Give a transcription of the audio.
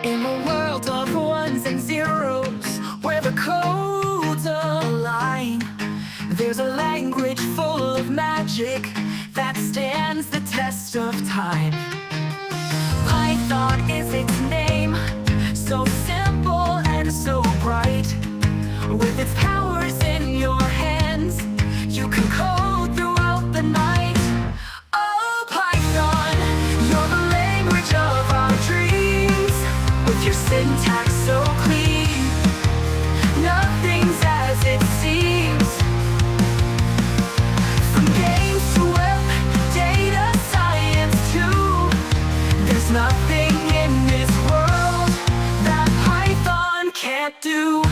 In a world of ones and zeros, where the codes align, there's a language full of magic that stands the test of time. Python is its name, so simple and so bright. With its powers in your hands, you can code throughout the night. Oh, Python, you're the language of our dreams. With your syntax so clean, nothing's as it seems. From games to web, data science too, there's nothing in this world that Python can't do.